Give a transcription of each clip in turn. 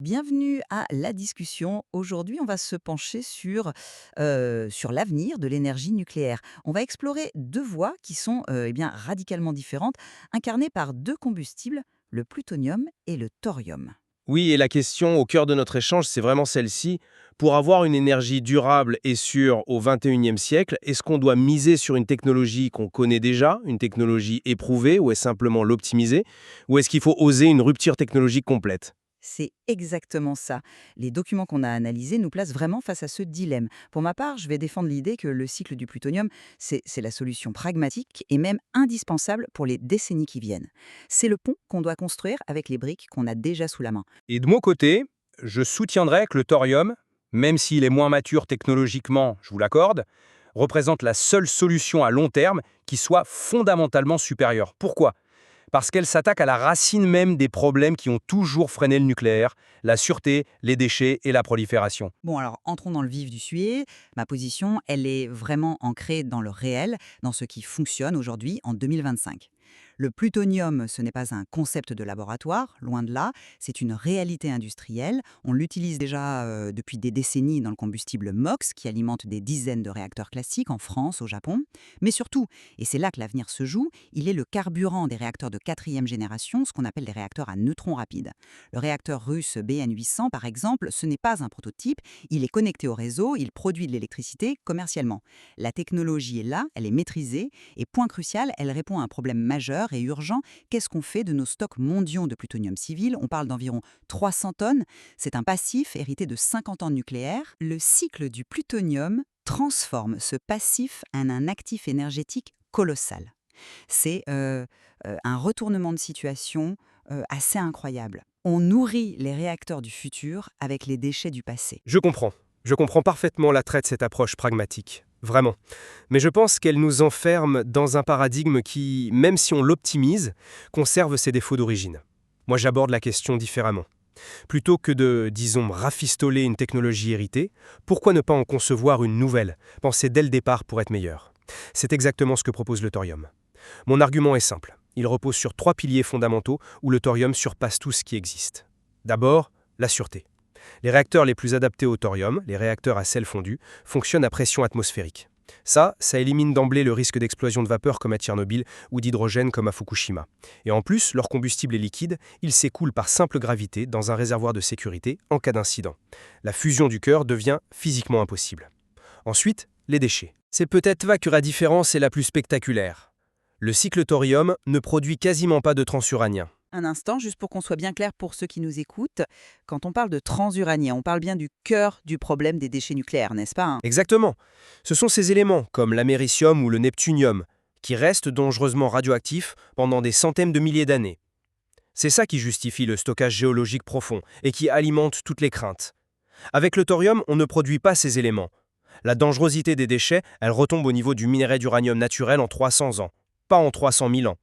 Bienvenue à la discussion. Aujourd'hui, on va se pencher sur l'avenir de l'énergie nucléaire. On va explorer deux voies qui sont radicalement différentes, incarnées par deux combustibles, le plutonium et le thorium. Oui, et la question au cœur de notre échange, c'est vraiment celle-ci. Pour avoir une énergie durable et sûre au 21e siècle, est-ce qu'on doit miser sur une technologie qu'on connaît déjà, une technologie éprouvée, ou est-ce simplement l'optimiser, ou est-ce qu'il faut oser une rupture technologique complète? C'est exactement ça. Les documents qu'on a analysés nous placent vraiment face à ce dilemme. Pour ma part, je vais défendre l'idée que le cycle du plutonium, c'est la solution pragmatique et même indispensable pour les décennies qui viennent. C'est le pont qu'on doit construire avec les briques qu'on a déjà sous la main. Et de mon côté, je soutiendrais que le thorium, même s'il est moins mature technologiquement, je vous l'accorde, représente la seule solution à long terme qui soit fondamentalement supérieure. Pourquoi? Parce qu'elle s'attaque à la racine même des problèmes qui ont toujours freiné le nucléaire, la sûreté, les déchets et la prolifération. Bon, alors entrons dans le vif du sujet. Ma position, elle est vraiment ancrée dans le réel, dans ce qui fonctionne aujourd'hui en 2025. Le plutonium, ce n'est pas un concept de laboratoire, loin de là, c'est une réalité industrielle. On l'utilise déjà depuis des décennies dans le combustible MOX qui alimente des dizaines de réacteurs classiques en France, au Japon. Mais surtout, et c'est là que l'avenir se joue, il est le carburant des réacteurs de quatrième génération, ce qu'on appelle des réacteurs à neutrons rapides. Le réacteur russe BN800, par exemple, ce n'est pas un prototype, il est connecté au réseau, il produit de l'électricité commercialement. La technologie est là, elle est maîtrisée, et point crucial, elle répond à un problème majeur et urgent. Qu'est-ce qu'on fait de nos stocks mondiaux de plutonium civil? On parle d'environ 300 tonnes. C'est un passif hérité de 50 ans de nucléaire. Le cycle du plutonium transforme ce passif en un actif énergétique colossal. C'est un retournement de situation assez incroyable. On nourrit les réacteurs du futur avec les déchets du passé. Je comprends. Je comprends parfaitement l'attrait de cette approche pragmatique. Vraiment. Mais je pense qu'elle nous enferme dans un paradigme qui, même si on l'optimise, conserve ses défauts d'origine. Moi, j'aborde la question différemment. Plutôt que de, disons, rafistoler une technologie héritée, pourquoi ne pas en concevoir une nouvelle, penser dès le départ pour être meilleur? C'est exactement ce que propose le thorium. Mon argument est simple. Il repose sur trois piliers fondamentaux où le thorium surpasse tout ce qui existe. D'abord, la sûreté. Les réacteurs les plus adaptés au thorium, les réacteurs à sel fondu, fonctionnent à pression atmosphérique. Ça élimine d'emblée le risque d'explosion de vapeur comme à Tchernobyl ou d'hydrogène comme à Fukushima. Et en plus, leur combustible est liquide, il s'écoule par simple gravité dans un réservoir de sécurité en cas d'incident. La fusion du cœur devient physiquement impossible. Ensuite, les déchets. C'est peut-être là que la différence est la plus spectaculaire. Le cycle thorium ne produit quasiment pas de transuranien. Un instant, juste pour qu'on soit bien clair pour ceux qui nous écoutent, quand on parle de transuranien, on parle bien du cœur du problème des déchets nucléaires, n'est-ce pas, hein? Exactement. Ce sont ces éléments, comme l'américium ou le neptunium, qui restent dangereusement radioactifs pendant des centaines de milliers d'années. C'est ça qui justifie le stockage géologique profond et qui alimente toutes les craintes. Avec le thorium, on ne produit pas ces éléments. La dangerosité des déchets, elle retombe au niveau du minerai d'uranium naturel en 300 ans, pas en 300 000 ans.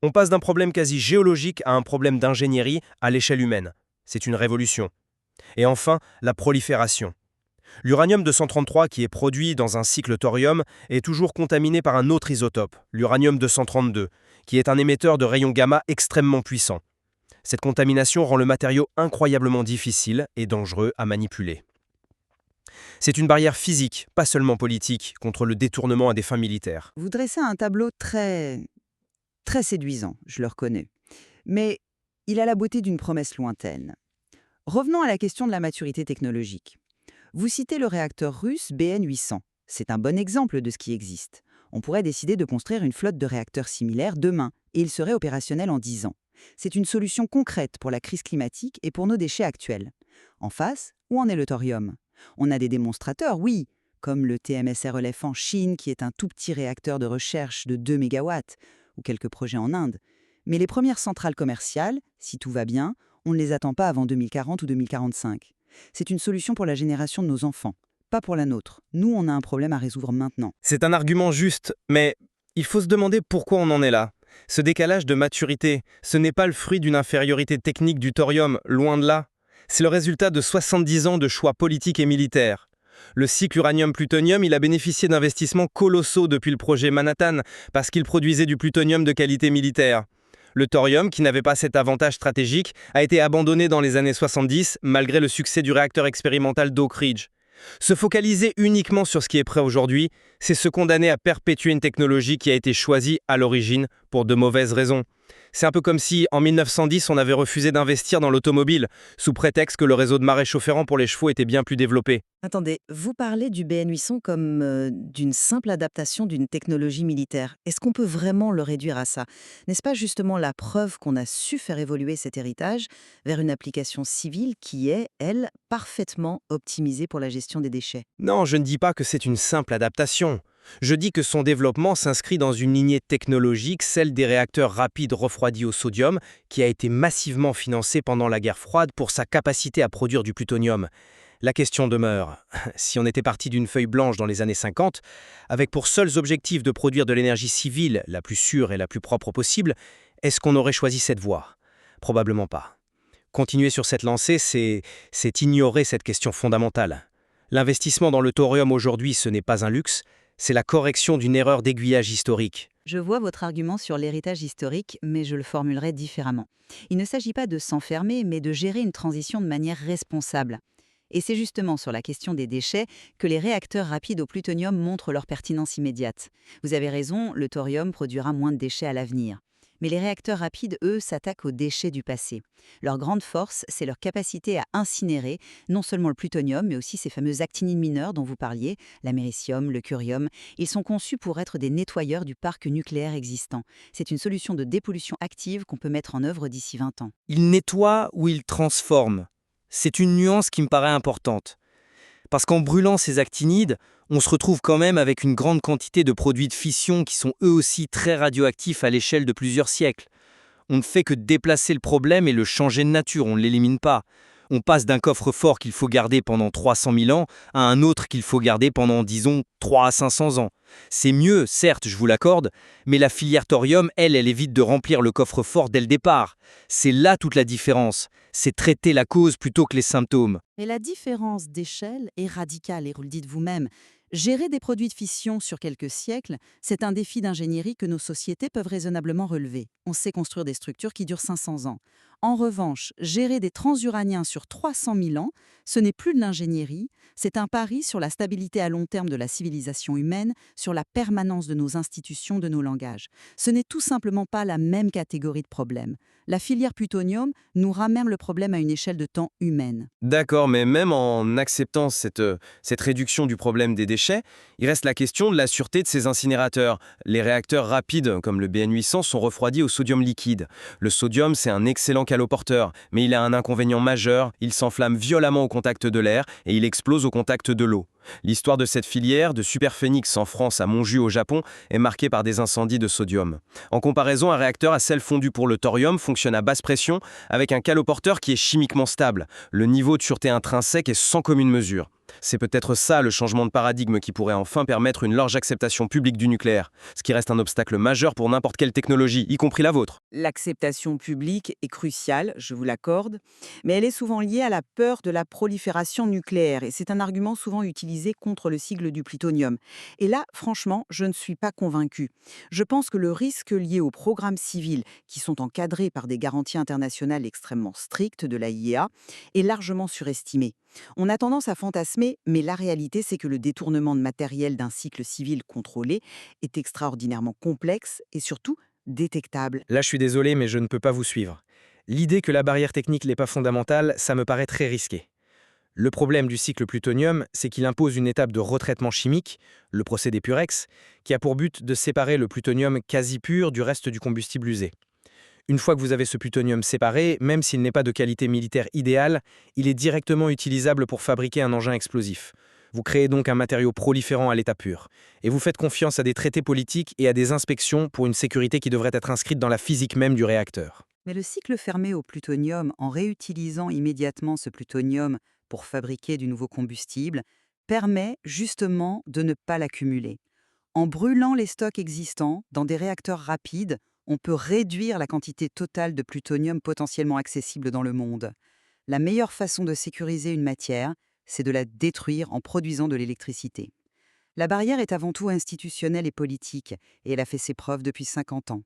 On passe d'un problème quasi géologique à un problème d'ingénierie à l'échelle humaine. C'est une révolution. Et enfin, la prolifération. L'uranium-233 qui est produit dans un cycle thorium est toujours contaminé par un autre isotope, l'uranium-232, qui est un émetteur de rayons gamma extrêmement puissant. Cette contamination rend le matériau incroyablement difficile et dangereux à manipuler. C'est une barrière physique, pas seulement politique, contre le détournement à des fins militaires. Vous dressez un tableau très séduisant, je le reconnais. Mais il a la beauté d'une promesse lointaine. Revenons à la question de la maturité technologique. Vous citez le réacteur russe BN800. C'est un bon exemple de ce qui existe. On pourrait décider de construire une flotte de réacteurs similaires demain, et ils seraient opérationnels en 10 ans. C'est une solution concrète pour la crise climatique et pour nos déchets actuels. En face, où en est le thorium? On a des démonstrateurs, oui, comme le TMSREF en Chine, qui est un tout petit réacteur de recherche de 2 mégawatts, ou quelques projets en Inde. Mais les premières centrales commerciales, si tout va bien, on ne les attend pas avant 2040 ou 2045. C'est une solution pour la génération de nos enfants, pas pour la nôtre. Nous, on a un problème à résoudre maintenant. C'est un argument juste, mais il faut se demander pourquoi on en est là. Ce décalage de maturité, ce n'est pas le fruit d'une infériorité technique du thorium, loin de là. C'est le résultat de 70 ans de choix politiques et militaires. Le cycle uranium-plutonium, il a bénéficié d'investissements colossaux depuis le projet Manhattan, parce qu'il produisait du plutonium de qualité militaire. Le thorium, qui n'avait pas cet avantage stratégique, a été abandonné dans les années 70 malgré le succès du réacteur expérimental d'Oak Ridge. Se focaliser uniquement sur ce qui est prêt aujourd'hui, c'est se condamner à perpétuer une technologie qui a été choisie à l'origine pour de mauvaises raisons. C'est un peu comme si, en 1910, on avait refusé d'investir dans l'automobile, sous prétexte que le réseau de maréchaux ferrants pour les chevaux était bien plus développé. Attendez, vous parlez du BN800 comme d'une simple adaptation d'une technologie militaire. Est-ce qu'on peut vraiment le réduire à ça? N'est-ce pas justement la preuve qu'on a su faire évoluer cet héritage vers une application civile qui est, elle, parfaitement optimisée pour la gestion des déchets? Non, je ne dis pas que c'est une simple adaptation. Je dis que son développement s'inscrit dans une lignée technologique, celle des réacteurs rapides refroidis au sodium, qui a été massivement financée pendant la guerre froide pour sa capacité à produire du plutonium. La question demeure, si on était parti d'une feuille blanche dans les années 50, avec pour seuls objectifs de produire de l'énergie civile la plus sûre et la plus propre possible, est-ce qu'on aurait choisi cette voie? Probablement pas. Continuer sur cette lancée, c'est ignorer cette question fondamentale. L'investissement dans le thorium aujourd'hui, ce n'est pas un luxe, c'est la correction d'une erreur d'aiguillage historique. Je vois votre argument sur l'héritage historique, mais je le formulerai différemment. Il ne s'agit pas de s'enfermer, mais de gérer une transition de manière responsable. Et c'est justement sur la question des déchets que les réacteurs rapides au plutonium montrent leur pertinence immédiate. Vous avez raison, le thorium produira moins de déchets à l'avenir. Mais les réacteurs rapides, eux, s'attaquent aux déchets du passé. Leur grande force, c'est leur capacité à incinérer non seulement le plutonium, mais aussi ces fameux actinides mineurs dont vous parliez, l'américium, le curium. Ils sont conçus pour être des nettoyeurs du parc nucléaire existant. C'est une solution de dépollution active qu'on peut mettre en œuvre d'ici 20 ans. Il nettoie ou il transforme. C'est une nuance qui me paraît importante. Parce qu'en brûlant ces actinides, on se retrouve quand même avec une grande quantité de produits de fission qui sont eux aussi très radioactifs à l'échelle de plusieurs siècles. On ne fait que déplacer le problème et le changer de nature, on ne l'élimine pas. On passe d'un coffre-fort qu'il faut garder pendant 300 000 ans à un autre qu'il faut garder pendant, disons, 3 à 500 ans. C'est mieux, certes, je vous l'accorde, mais la filière thorium, elle évite de remplir le coffre-fort dès le départ. C'est là toute la différence. C'est traiter la cause plutôt que les symptômes. Mais la différence d'échelle est radicale, et vous le dites vous-même. Gérer des produits de fission sur quelques siècles, c'est un défi d'ingénierie que nos sociétés peuvent raisonnablement relever. On sait construire des structures qui durent 500 ans. En revanche, gérer des transuraniens sur 300 000 ans, ce n'est plus de l'ingénierie, c'est un pari sur la stabilité à long terme de la civilisation humaine, sur la permanence de nos institutions, de nos langages. Ce n'est tout simplement pas la même catégorie de problèmes. La filière plutonium nous ramène le problème à une échelle de temps humaine. D'accord, mais même en acceptant cette réduction du problème des déchets, il reste la question de la sûreté de ces incinérateurs. Les réacteurs rapides, comme le BN800, sont refroidis au sodium liquide. Le sodium, c'est un excellent caloporteur, mais il a un inconvénient majeur, il s'enflamme violemment au contact de l'air et il explose au contact de l'eau. L'histoire de cette filière, de Superphénix en France à Montju au Japon, est marquée par des incendies de sodium. En comparaison, un réacteur à sel fondu pour le thorium fonctionne à basse pression avec un caloporteur qui est chimiquement stable. Le niveau de sûreté intrinsèque est sans commune mesure. C'est peut-être ça le changement de paradigme qui pourrait enfin permettre une large acceptation publique du nucléaire, ce qui reste un obstacle majeur pour n'importe quelle technologie, y compris la vôtre. L'acceptation publique est cruciale, je vous l'accorde, mais elle est souvent liée à la peur de la prolifération nucléaire et c'est un argument souvent utilisé contre le cycle du plutonium. Et là, franchement, je ne suis pas convaincue. Je pense que le risque lié aux programmes civils qui sont encadrés par des garanties internationales extrêmement strictes de la IEA est largement surestimé. On a tendance à fantasmer, mais la réalité, c'est que le détournement de matériel d'un cycle civil contrôlé est extraordinairement complexe et surtout détectable. Là, je suis désolé, mais je ne peux pas vous suivre. L'idée que la barrière technique n'est pas fondamentale, ça me paraît très risqué. Le problème du cycle plutonium, c'est qu'il impose une étape de retraitement chimique, le procédé Purex, qui a pour but de séparer le plutonium quasi pur du reste du combustible usé. Une fois que vous avez ce plutonium séparé, même s'il n'est pas de qualité militaire idéale, il est directement utilisable pour fabriquer un engin explosif. Vous créez donc un matériau proliférant à l'état pur. Et vous faites confiance à des traités politiques et à des inspections pour une sécurité qui devrait être inscrite dans la physique même du réacteur. Mais le cycle fermé au plutonium, en réutilisant immédiatement ce plutonium pour fabriquer du nouveau combustible, permet justement de ne pas l'accumuler. En brûlant les stocks existants dans des réacteurs rapides, on peut réduire la quantité totale de plutonium potentiellement accessible dans le monde. La meilleure façon de sécuriser une matière, c'est de la détruire en produisant de l'électricité. La barrière est avant tout institutionnelle et politique, et elle a fait ses preuves depuis 50 ans.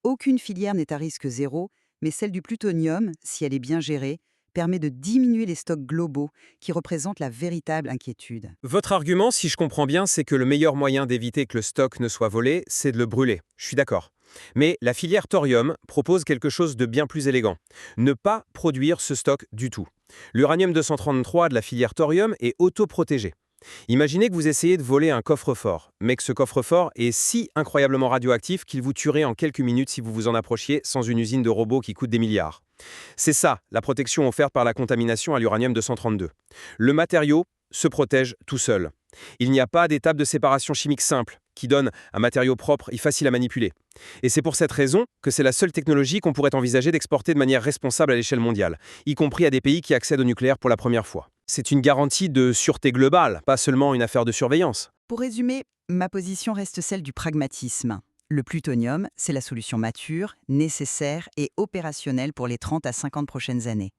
Aucune filière n'est à risque zéro, mais celle du plutonium, si elle est bien gérée, permet de diminuer les stocks globaux qui représentent la véritable inquiétude. Votre argument, si je comprends bien, c'est que le meilleur moyen d'éviter que le stock ne soit volé, c'est de le brûler. Je suis d'accord. Mais la filière thorium propose quelque chose de bien plus élégant. Ne pas produire ce stock du tout. L'uranium-233 de la filière thorium est autoprotégé. Imaginez que vous essayez de voler un coffre-fort, mais que ce coffre-fort est si incroyablement radioactif qu'il vous tuerait en quelques minutes si vous vous en approchiez sans une usine de robots qui coûte des milliards. C'est ça, la protection offerte par la contamination à l'uranium-232. Le matériau se protège tout seul. Il n'y a pas d'étape de séparation chimique simple qui donne un matériau propre et facile à manipuler. Et c'est pour cette raison que c'est la seule technologie qu'on pourrait envisager d'exporter de manière responsable à l'échelle mondiale, y compris à des pays qui accèdent au nucléaire pour la première fois. C'est une garantie de sûreté globale, pas seulement une affaire de surveillance. Pour résumer, ma position reste celle du pragmatisme. Le plutonium, c'est la solution mature, nécessaire et opérationnelle pour les 30 à 50 prochaines années.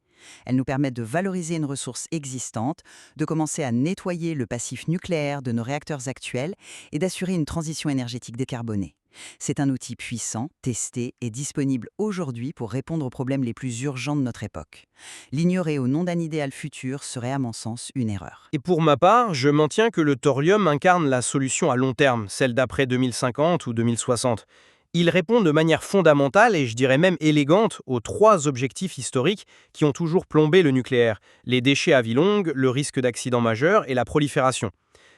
Elle nous permet de valoriser une ressource existante, de commencer à nettoyer le passif nucléaire de nos réacteurs actuels et d'assurer une transition énergétique décarbonée. C'est un outil puissant, testé et disponible aujourd'hui pour répondre aux problèmes les plus urgents de notre époque. L'ignorer au nom d'un idéal futur serait à mon sens une erreur. Et pour ma part, je maintiens que le thorium incarne la solution à long terme, celle d'après 2050 ou 2060. Il répond de manière fondamentale et je dirais même élégante aux 3 objectifs historiques qui ont toujours plombé le nucléaire: les déchets à vie longue, le risque d'accident majeur et la prolifération.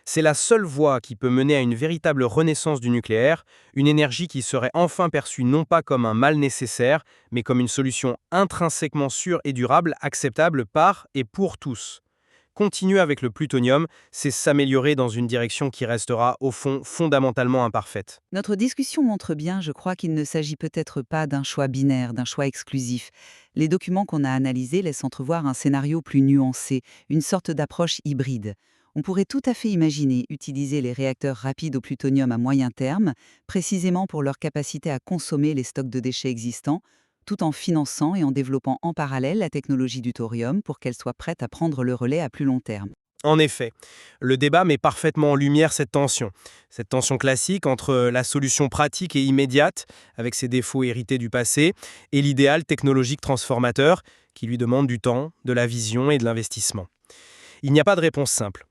C'est la seule voie qui peut mener à une véritable renaissance du nucléaire, une énergie qui serait enfin perçue non pas comme un mal nécessaire, mais comme une solution intrinsèquement sûre et durable, acceptable par et pour tous. Continuer avec le plutonium, c'est s'améliorer dans une direction qui restera, au fond, fondamentalement imparfaite. Notre discussion montre bien, je crois, qu'il ne s'agit peut-être pas d'un choix binaire, d'un choix exclusif. Les documents qu'on a analysés laissent entrevoir un scénario plus nuancé, une sorte d'approche hybride. On pourrait tout à fait imaginer utiliser les réacteurs rapides au plutonium à moyen terme, précisément pour leur capacité à consommer les stocks de déchets existants, tout en finançant et en développant en parallèle la technologie du thorium pour qu'elle soit prête à prendre le relais à plus long terme. En effet, le débat met parfaitement en lumière cette tension classique entre la solution pratique et immédiate, avec ses défauts hérités du passé, et l'idéal technologique transformateur, qui lui demande du temps, de la vision et de l'investissement. Il n'y a pas de réponse simple.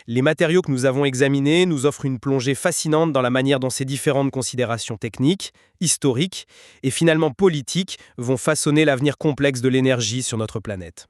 Les matériaux que nous avons examinés nous offrent une plongée fascinante dans la manière dont ces différentes considérations techniques, historiques et finalement politiques vont façonner l'avenir complexe de l'énergie sur notre planète.